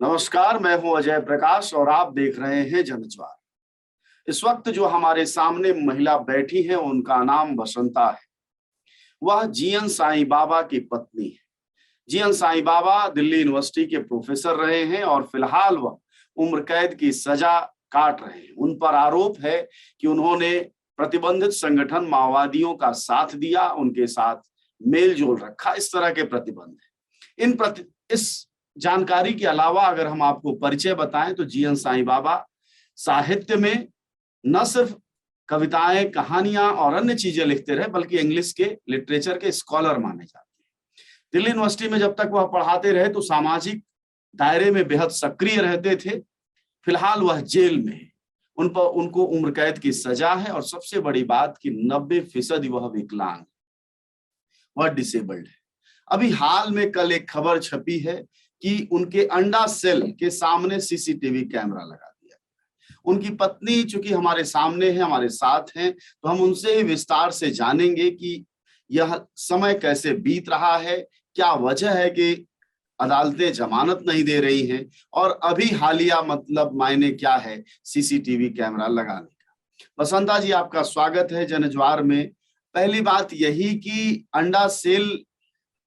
नमस्कार, मैं हूं अजय प्रकाश और आप देख रहे हैं जनज्वार। इस वक्त जो हमारे सामने महिला बैठी है उनका नाम बसंता है। वह जीएन साईं बाबा की पत्नी है। जीएन साईं बाबा दिल्ली यूनिवर्सिटी के प्रोफेसर रहे हैं और फिलहाल वह उम्र कैद की सजा काट रहे हैं। उन पर आरोप है कि उन्होंने प्रतिबंधित संगठन माओवादियों का साथ दिया, उनके साथ मेल जोल रखा, इस तरह के प्रतिबंध है। इस जानकारी के अलावा अगर हम आपको परिचय बताएं तो जीएन साईं बाबा साहित्य में न सिर्फ कविताएं, कहानियां और अन्य चीजें लिखते रहे बल्कि इंग्लिश के लिटरेचर के स्कॉलर माने जाते हैं। दिल्ली यूनिवर्सिटी में जब तक वह पढ़ाते रहे तो सामाजिक दायरे में बेहद सक्रिय रहते थे। फिलहाल वह जेल में है। उनको उम्र कैद की सजा है और सबसे बड़ी बात कि 90% वह विकलांग, वह डिसेबल्ड है। अभी हाल में कल एक खबर छपी है कि उनके अंडा सेल के सामने सीसीटीवी कैमरा लगा दिया। उनकी पत्नी चूंकि हमारे सामने है, हमारे साथ हैं, तो हम उनसे ही विस्तार से जानेंगे कि यह समय कैसे बीत रहा है, क्या वजह है कि अदालतें जमानत नहीं दे रही हैं और अभी हालिया मतलब मायने क्या है सीसीटीवी कैमरा लगाने का। बसंता जी, आपका स्वागत है जनज्वार में। पहली बात यही कि अंडा सेल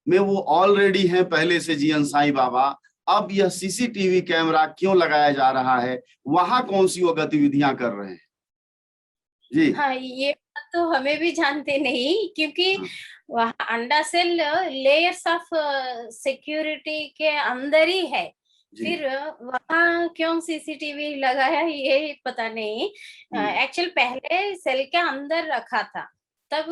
में वो ऑलरेडी हैं पहले से जीएन साईं बाबा, अब यह सीसीटीवी कैमरा क्यों लगाया जा रहा है, वहां कौन सी वो गतिविधियां कर रहे हैं जी? हाँ, ये बात तो हमें भी जानते नहीं, क्योंकि हाँ, वहाँ अंडा सेल लेयर्स ऑफ सिक्योरिटी के अंदर ही है। जी फिर वहाँ क्यों सीसीटीवी लगाया ये पता नहीं। एक्चुअल पहले सेल के अंदर रखा था। तब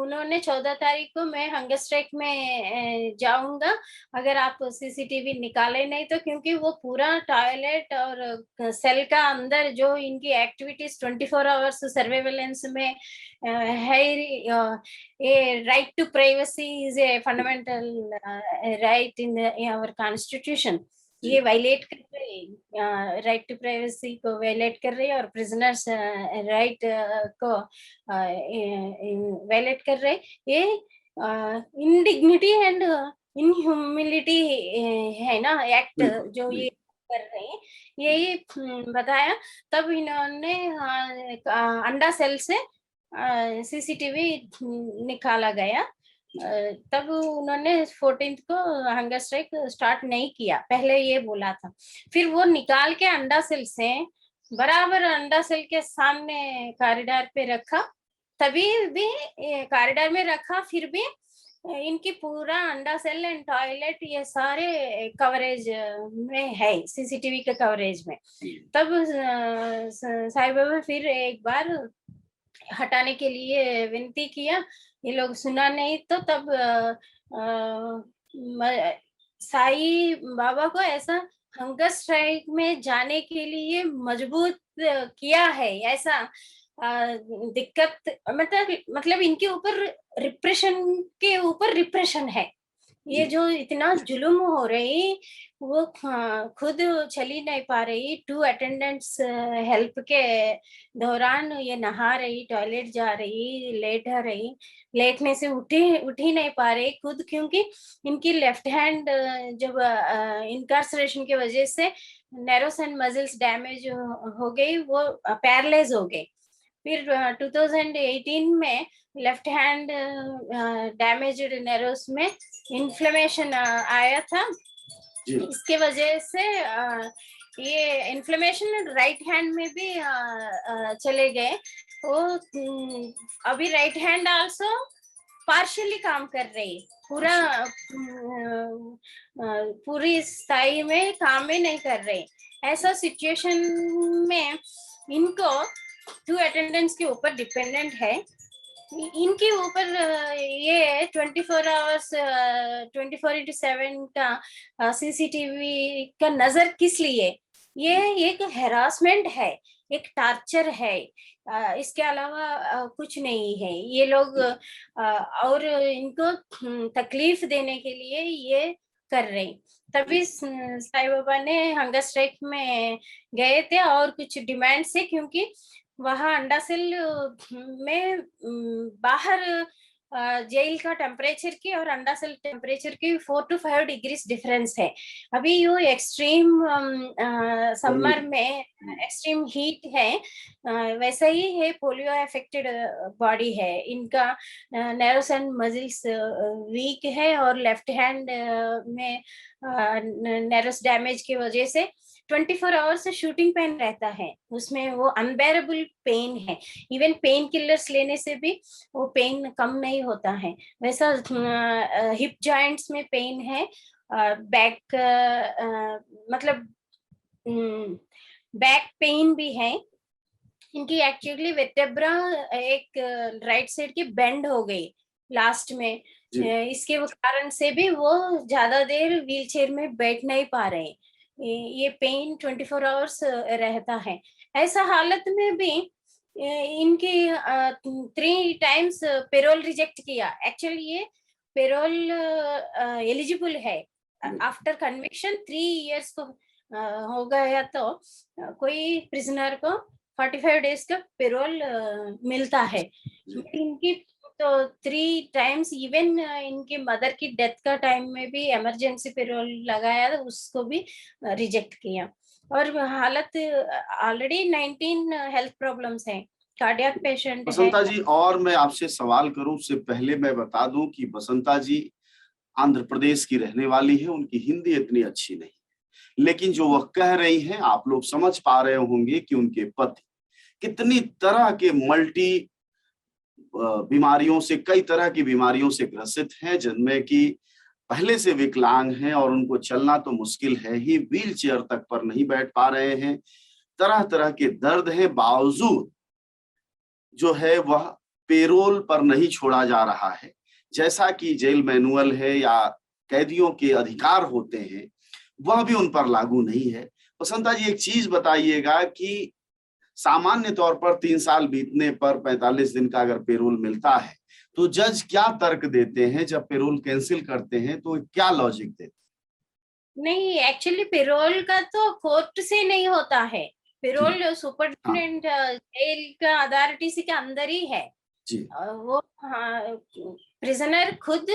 उन्होंने 14 तारीख को मैं हंगर स्ट्राइक में जाऊंगा अगर आप सीसीटीवी निकाले नहीं तो, क्योंकि वो पूरा टॉयलेट और सेल का अंदर जो इनकी एक्टिविटीज 24 आवर्स सर्वेलेंस में है। ये right to privacy is a fundamental right in our constitution. ये जी वायलेट कर रहे, राइट टू प्राइवेसी को वायलेट कर रही है और प्रिजनर्स राइट को वायलेट कर रहे। ये इनडिग्निटी एंड इनह्यूमिलिटी है ना एक्ट बिल्कुल जो ये बिल्कुल। कर रहे हैं, यही बताया। तब इन्होंने अंडा सेल से सीसीटीवी निकाला गया। तब उन्होंने 14 को हंगर स्ट्राइक स्टार्ट नहीं किया, पहले ये बोला था। फिर वो निकाल के अंडा सेल से बराबर अंडा सेल के सामने कॉरिडोर पे रखा। तभी भी कॉरिडोर में रखा, फिर भी इनकी पूरा अंडा सेल एंड टॉयलेट ये सारे कवरेज में है, सीसीटीवी के कवरेज में। तब साईं बाबा फिर एक बार हटाने के लिए विनती किया, ये लोग सुना नहीं। तो तब साई बाबा को ऐसा हंगर स्ट्राइक में जाने के लिए मजबूर किया है, ऐसा दिक्कत मतलब इनके ऊपर रिप्रेशन के ऊपर रिप्रेशन है। ये जी जो इतना जुल्म हो रही, वो खुद चली नहीं पा रही। 2 अटेंडेंट्स हेल्प के दौरान ये नहा रही, टॉयलेट जा रही, लेट रही, लेटने से उठ ही नहीं पा रही खुद, क्योंकि इनकी लेफ्ट हैंड जब इनकार्सरेशन की वजह से नैरोस एंड मसल्स डैमेज हो गई, वो पैरालाइज हो गई। फिर 2018 में लेफ्ट हैंड डैमेज्ड नैरोस में इन्फ्लेमेशन आया था। जी इसके वजह से ये इन्फ्लेमेशन राइट हैंड में भी चले गए। वो अभी राइट हैंड आल्सो पार्शियली काम कर रही, पूरा अच्छा पूरी स्थाई में काम में नहीं कर रही। ऐसा सिचुएशन में इनको 2 अटेंडेंट्स के ऊपर डिपेंडेंट है। इनके ऊपर ये 24 आवर्स 24/7 का सीसीटीवी का नजर किस लिए? ये एक हेरासमेंट है, एक टार्चर है। इसके अलावा कुछ नहीं है। ये लोग और इनको तकलीफ देने के लिए ये कर रहे। तभी साईं बाबा ने हंगर स्ट्राइक में गए थे और कुछ डिमांड से, क्योंकि वहाँ अंडा सेल में बाहर जेल का टेम्परेचर की और अंडा सेल टेम्परेचर की 4 to 5 डिग्रीज डिफरेंस है। अभी यो एक्सट्रीम समर में एक्सट्रीम हीट है, वैसा ही है पोलियो अफेक्टेड बॉडी है इनका। नर्व्स एंड मसल्स वीक है और लेफ्ट हैंड में नर्व्स डैमेज की वजह से 24 आवर्स से शूटिंग पेन रहता है, उसमें वो अनबेरेबल पेन है। इवन पेन किलर्स लेने से भी वो पेन कम नहीं होता है। वैसा हिप जॉइंट्स में पेन है, बैक मतलब बैक पेन भी है इनकी। एक्चुअली वेटेब्रा एक राइट साइड की बेंड हो गई लास्ट में, इसके कारण से भी वो ज्यादा देर व्हील चेयर में बैठ नहीं पा रहे। ये पेन 24 आवर्स रहता है। ऐसा हालत में भी इनके 3 टाइम्स पेरोल रिजेक्ट किया। एक्चुअली ये पेरोल एलिजिबल है आफ्टर कन्विक्शन 3 इयर्स को हो गया तो कोई प्रिजनर को 45 डेज का पेरोल मिलता है। इनकी तो 3 टाइम्स इवन इनके मदर की डेथ का टाइम में भी इमरजेंसी पेरोल लगाया, उसको भी रिजेक्ट किया। और हालत ऑलरेडी 19 हेल्थ प्रॉब्लम्स हैं, कार्डियक पेशेंट है। बसंता जी, और मैं आपसे सवाल करूं उससे पहले मैं बता दूं कि बसंता जी आंध्र प्रदेश की रहने वाली है, उनकी हिंदी इतनी अच्छी नहीं, लेकिन जो वह कह रही हैं आप लोग समझ पा रहे होंगे कि उनके पति कितनी तरह के मल्टी बीमारियों से, कई तरह की बीमारियों से ग्रसित हैं, जिनमें कि पहले से विकलांग हैं और उनको चलना तो मुश्किल है ही, व्हील चेयर तक पर नहीं बैठ पा रहे हैं, तरह तरह के दर्द हैं, बावजूद जो है वह पेरोल पर नहीं छोड़ा जा रहा है। जैसा कि जेल मैनुअल है या कैदियों के अधिकार होते हैं, वह भी उन पर लागू नहीं है। बसंता जी, एक चीज बताइएगा कि सामान्य तौर पर 3 साल बीतने पर 45 दिन का अगर पेरोल मिलता है तो जज क्या तर्क देते हैं? जब पेरोल कैंसिल करते हैं तो क्या लॉजिक देते हैं? नहीं, एक्चुअली पेरोल का तो कोर्ट से नहीं होता है, पेरोल सुपरिटेंडेंट जेल का अथॉरिटी के अंदर ही है जी। वो प्रिजनर खुद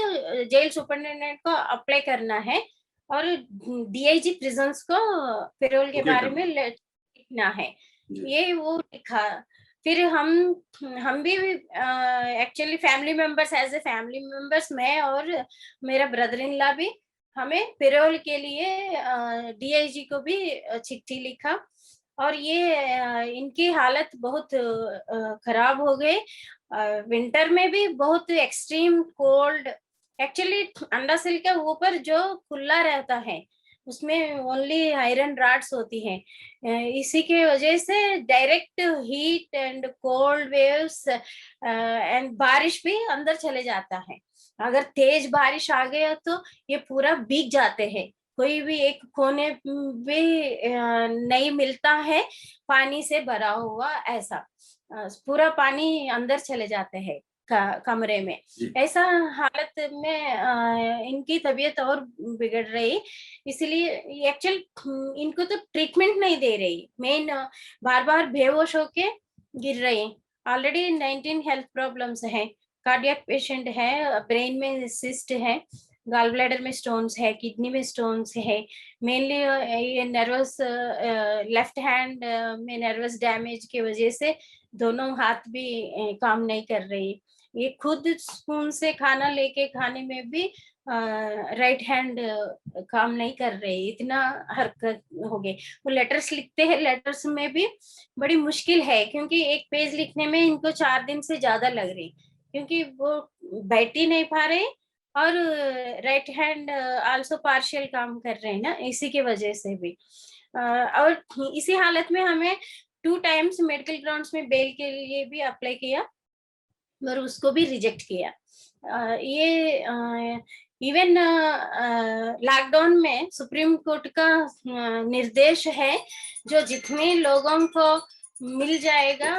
जेल सुपरिटेंडेंट को अप्लाई करना है और डीआईजी प्रिजन्स को पेरोल के बारे में लिखना है। ये वो लिखा। फिर हम भी actually family members, as a family members, मैं और मेरा ब्रदर इन लॉ भी हमें पेरोल के लिए डीआईजी को भी चिट्ठी लिखा। और ये इनकी हालत बहुत खराब हो गई। विंटर में भी बहुत एक्सट्रीम कोल्ड। एक्चुअली अंडा सेल के ऊपर जो खुला रहता है उसमें ओनली आयरन रॉड्स होती हैं, इसी के वजह से direct heat and cold waves and बारिश भी अंदर चले जाता है। अगर तेज बारिश आ गया तो ये पूरा भीग जाते हैं, कोई भी एक कोने भी नहीं मिलता है पानी से भरा हुआ, ऐसा पूरा पानी अंदर चले जाते हैं कमरे में। ऐसा हालत में इनकी तबीयत और बिगड़ रही, इसलिए एक्चुअल इनको तो ट्रीटमेंट नहीं दे रही, मेन बार बार बेहोश होके गिर रही। ऑलरेडी 19 हेल्थ प्रॉब्लम्स हैं, कार्डियक पेशेंट है, ब्रेन में सिस्ट है, गॉल ब्लैडर में स्टोन्स है, किडनी में स्टोन्स है, मेनली ये नर्वस लेफ्ट हैंड में नर्वस डैमेज की वजह से दोनों हाथ भी काम नहीं कर रही। ये खुद स्पून से खाना लेके खाने में भी राइट हैंड काम नहीं कर रही, इतना हरकत हो गई। वो लेटर्स लिखते हैं, लेटर्स में भी बड़ी मुश्किल है क्योंकि एक पेज लिखने में इनको 4 दिन से ज्यादा लग रही, क्योंकि वो बैठ ही नहीं पा रहे और राइट हैंड आल्सो पार्शियल काम कर रहे हैं ना, इसी के वजह से भी। और इसी हालत में हमें 2 टाइम्स मेडिकल ग्राउंड्स में बेल के लिए भी अप्लाई किया और उसको भी रिजेक्ट किया। ये इवन लॉकडाउन में सुप्रीम कोर्ट का निर्देश है, जो जितने लोगों को मिल जाएगा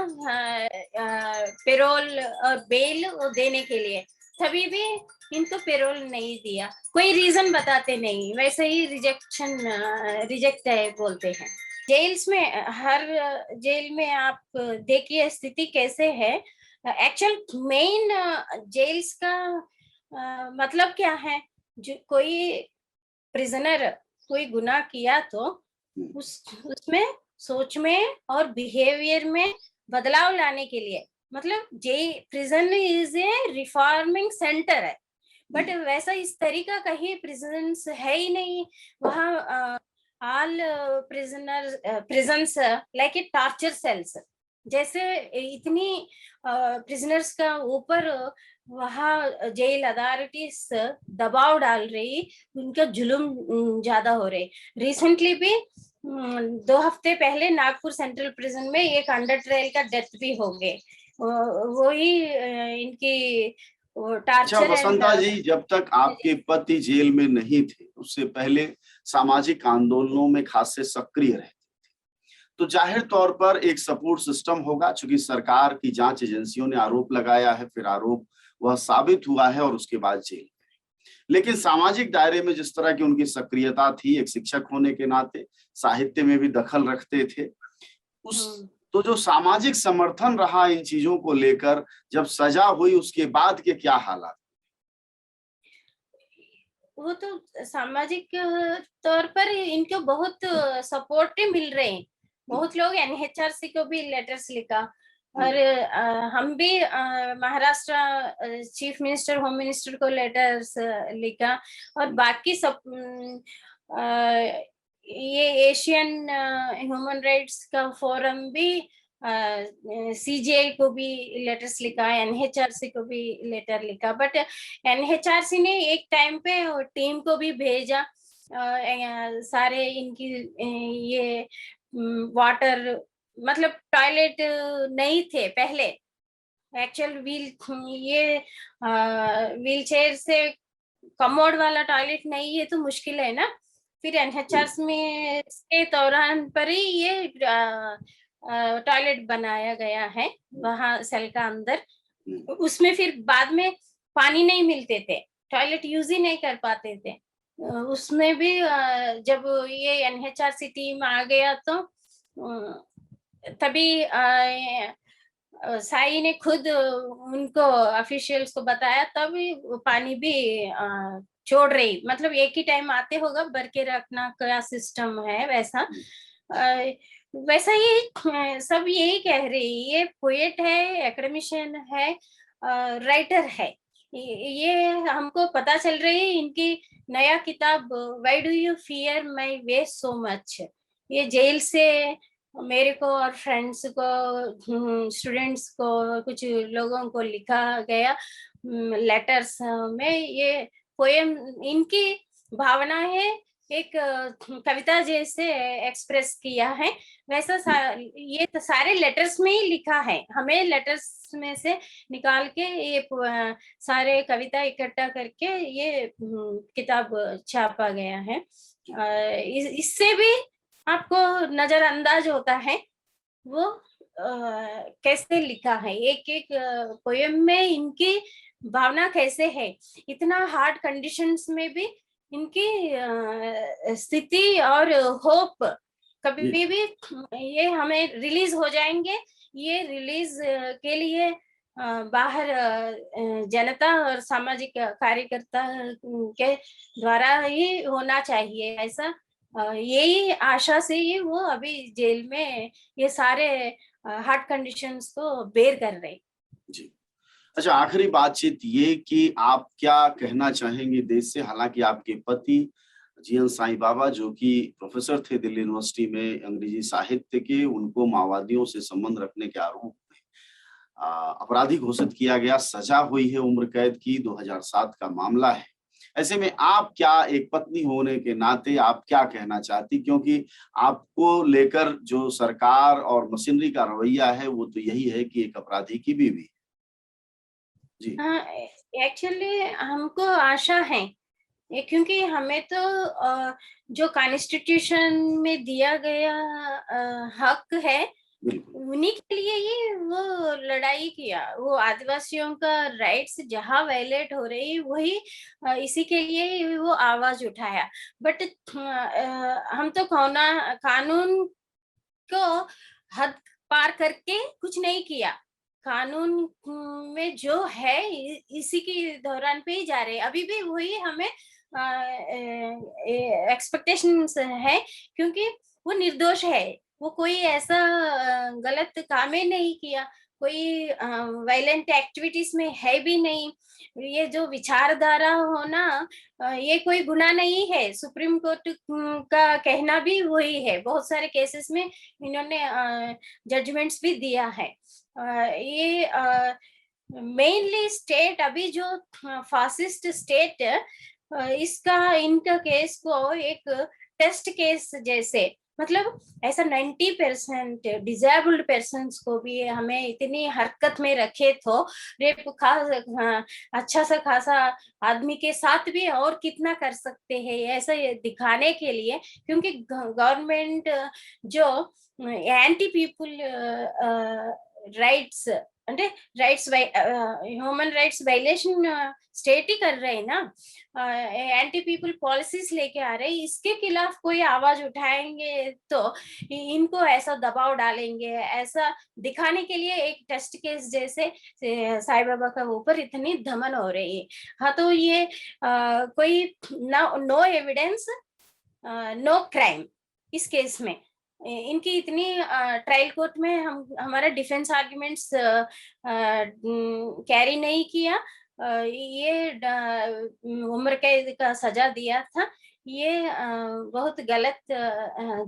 पेरोल और बेल वो देने के लिए, तभी भी इनको पेरोल नहीं दिया, कोई रीजन बताते नहीं, वैसे ही रिजेक्ट है बोलते हैं। जेल्स में, हर जेल में आप देखिए स्थिति कैसे है, एक्चुअल मेन जेल्स का मतलब क्या है, जो कोई प्रिजनर कोई गुनाह किया तो उसमें सोच में और बिहेवियर में बदलाव लाने के लिए, मतलब जे prison is a reforming centre है, बट वैसा इस तरीका कहीं प्रिजन्स है ही नहीं वहाँ। All prisons like a torture cells, जैसे इतनी प्रिजनर्स का ऊपर वहाँ जेल अथॉरिटीज दबाव डाल रही, उनका जुल्म ज्यादा हो रहे। रिसेंटली भी 2 हफ्ते पहले नागपुर सेंट्रल प्रिजन में एक अंडर ट्रायल का डेथ भी हो गए। वो ही इनकी अच्छा टार्चर एंड वसंता जी, जब तक आपके पति जेल में नहीं थे उससे पहले सामाजिक आंदोलनों में खासे सक्रिय रहते थे, तो जाहिर तौर पर एक सपोर्ट सिस्टम होगा, चूंकि सरकार की जांच एजेंसियों ने आरोप लगाया है, फिर आरोप वह साबित हुआ है और उसके बाद जेल। लेकिन सामाजिक दायरे में जिस तरह की उनकी सक्रियता थी, एक शिक्षक होने के नाते साहित्य में भी दखल रखते थे, उस तो जो सामाजिक समर्थन रहा इन चीजों को लेकर, जब सजा हुई उसके बाद के क्या हालात? वो तो सामाजिक तौर पर इनको बहुत सपोर्ट मिल रहे हैं। बहुत लोग एनएचआरसी को भी लेटर्स लिखा, और हम भी Maharashtra chief minister home minister को लेटर्स लिखा, और बाकी सब ये एशियन ह्यूमन राइट्स का फोरम भी सीजीआई को भी लेटर्स लिखा, एनएचआरसी को भी लेटर लिखा, बट एनएचआरसी ने एक टाइम पे टीम को भी भेजा। सारे इनकी ये वाटर मतलब टॉयलेट नहीं थे पहले, एक्चुअल व्हील चेयर से कमोड वाला टॉयलेट नहीं है तो मुश्किल है ना। फिर एनएचआरसी में के दौरान पर ही ये टॉयलेट बनाया गया है वहाँ सेल का अंदर। उसमें फिर बाद में पानी नहीं मिलते थे, टॉयलेट यूज ही नहीं कर पाते थे। उसमें भी जब ये एनएचआरसी टीम आ गया तो तभी साई ने खुद उनको ऑफिशियल्स को बताया, तभी पानी भी छोड़ रही, मतलब एक ही टाइम आते होगा, भर के रखना क्या सिस्टम है वैसा। वैसा ही सब यही कह रही, ये पोएट है, एकेडमिशियन है, राइटर है। ये हमको पता चल रही है इनकी नया किताब why do you fear my way so much, ये जेल से मेरे को और फ्रेंड्स को, स्टूडेंट्स को, कुछ लोगों को लिखा गया लेटर्स में। ये पोएम इनकी भावना है, एक कविता जैसे एक्सप्रेस किया है वैसा ये तो सारे लेटर्स में ही लिखा है। हमें लेटर्स में से निकाल के ये सारे कविता इकट्ठा करके ये किताब छापा गया है। इससे भी आपको नजरअंदाज होता है वो कैसे लिखा है, एक एक पोएम में इनकी भावना कैसे है। इतना हार्ड कंडीशंस में भी इनकी स्थिति और होप कभी भी ये हमें रिलीज हो जाएंगे, ये रिलीज के लिए बाहर जनता और सामाजिक कार्यकर्ता के द्वारा ही होना चाहिए, ऐसा यही आशा से ही वो अभी जेल में ये सारे हार्ड कंडीशंस को बेर कर रहे। जी अच्छा, आखिरी बातचीत ये कि आप क्या कहना चाहेंगे देश से, हालांकि आपके पति जीएन साईं बाबा जो कि प्रोफेसर थे दिल्ली यूनिवर्सिटी में अंग्रेजी साहित्य के, उनको माओवादियों से संबंध रखने के आरोप में अपराधी घोषित किया गया, सजा हुई है उम्र कैद की, 2007 का मामला है। ऐसे में आप क्या, एक पत्नी होने के नाते आप क्या कहना चाहती, क्योंकि आपको लेकर जो सरकार और मशीनरी का रवैया है वो तो यही है कि एक अपराधी की बीवी। जी हाँ, एक्चुअली हमको आशा है, क्योंकि हमें तो जो कॉन्स्टिट्यूशन में दिया गया हक है उन्हीं के लिए ही वो लड़ाई किया, वो आदिवासियों का राइट्स जहाँ वायलेट हो रही वही इसी के लिए ही वो आवाज उठाया। बट हम तो कानून को हद पार करके कुछ नहीं किया, कानून में जो है इसी के दौरान पे ही जा रहे हैं। अभी भी वही हमें एक्सपेक्टेशंस है, क्योंकि वो निर्दोष है, वो कोई ऐसा गलत काम ही नहीं किया, कोई वायलेंट एक्टिविटीज में है भी नहीं। ये जो विचारधारा होना ये कोई गुनाह नहीं है, सुप्रीम कोर्ट का कहना भी वही है। बहुत सारे केसेस में इन्होंने जजमेंट्स भी दिया है। ये मेनली स्टेट अभी जो फासिस्ट स्टेट इसका इनका केस को एक टेस्ट केस जैसे, मतलब ऐसा 90% डिजेबल्ड पर्सन को भी हमें इतनी हरकत में रखे तो रेप अच्छा सा खासा आदमी के साथ भी और कितना कर सकते हैं, ऐसा दिखाने के लिए। क्योंकि गवर्नमेंट जो एंटी पीपुल राइट्स అంటే రైట్స్ హ్యూమన్ రైट्स वायलेशन स्टेट ही कर रहे हैं ना, एंटी पीपल पॉलिसीज लेके आ रहे हैं, इसके खिलाफ कोई आवाज उठाएंगे तो इनको ऐसा दबाव डालेंगे, ऐसा दिखाने के लिए एक टेस्ट केस जैसे साईं बाबा का ऊपर इतनी धमन हो रही है। हाँ, तो ये कोई नो एविडेंस नो क्राइम इस केस में इनकी इतनी ट्रायल कोर्ट में हमारा डिफेंस आर्ग्यूमेंट्स कैरी नहीं किया। ये उम्र कैद का सजा दिया था, ये बहुत गलत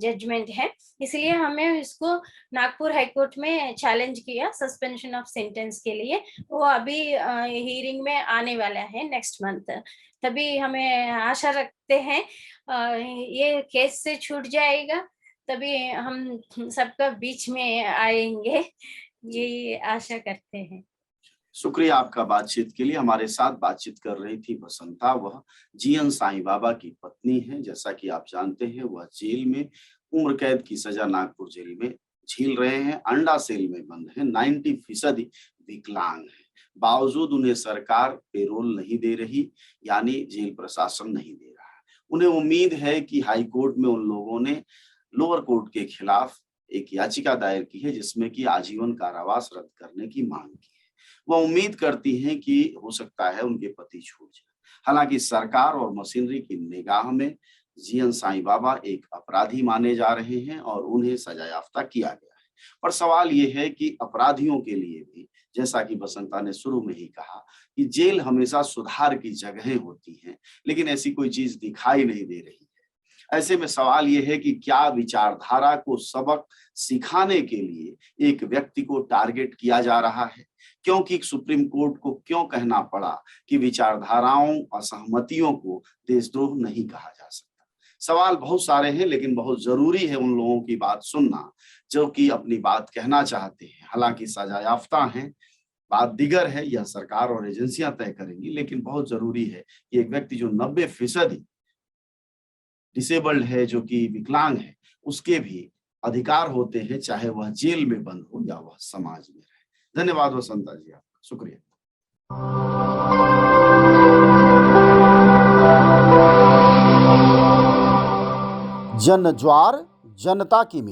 जजमेंट है, इसलिए हमें इसको नागपुर हाई कोर्ट में चैलेंज किया सस्पेंशन ऑफ सेंटेंस के लिए। वो अभी हियरिंग में आने वाला है नेक्स्ट मंथ, तभी हमें आशा रखते हैं ये केस से छूट जाएगा, तभी हम सबका बीच में आएंगे, ये आशा करते हैं। शुक्रिया आपका बातचीत के लिए। हमारे साथ बातचीत कर रही थी बसंता, वह जीएन साईं बाबा की पत्नी है। जैसा कि आप जानते हैं वह जेल में उम्र कैद की सजा नागपुर जेल में झेल रहे हैं, अंडा सेल में बंद है, 90% विकलांग है। बावजूद उन्हें सरकार पेरोल नहीं दे रही, यानी जेल प्रशासन नहीं दे रहा है। उन्हें उम्मीद है कि हाई कोर्ट में उन लोगों ने लोअर कोर्ट के खिलाफ एक याचिका दायर की है जिसमें कि आजीवन कारावास रद्द करने की मांग की है। वह उम्मीद करती हैं कि हो सकता है उनके पति छूट जाए। हालांकि सरकार और मशीनरी की निगाह में जीएन साईं बाबा एक अपराधी माने जा रहे हैं और उन्हें सजायाफ्ता किया गया है। पर सवाल ये है कि अपराधियों के लिए भी, जैसा कि बसंता ने शुरू में ही कहा, कि जेल हमेशा सुधार की जगह होती है, लेकिन ऐसी कोई चीज दिखाई नहीं दे रही है। ऐसे में सवाल यह है कि क्या विचारधारा को सबक सिखाने के लिए एक व्यक्ति को टारगेट किया जा रहा है? क्योंकि सुप्रीम कोर्ट को क्यों कहना पड़ा कि विचारधाराओं, असहमतियों को देशद्रोह नहीं कहा जा सकता? सवाल बहुत सारे हैं, लेकिन बहुत जरूरी है उन लोगों की बात सुनना जो कि अपनी बात कहना चाहते हैं। हालांकि सजायाफ्ता हैं, बात दिगर है, यह सरकार और एजेंसियां तय करेंगी, लेकिन बहुत जरूरी है कि एक व्यक्ति जो 90% डिसेबल्ड है, जो कि विकलांग है, उसके भी अधिकार होते हैं, चाहे वह जेल में बंद हो या वह समाज में रहे। धन्यवाद वसंता जी, आपका शुक्रिया। जन ज्वार जनता की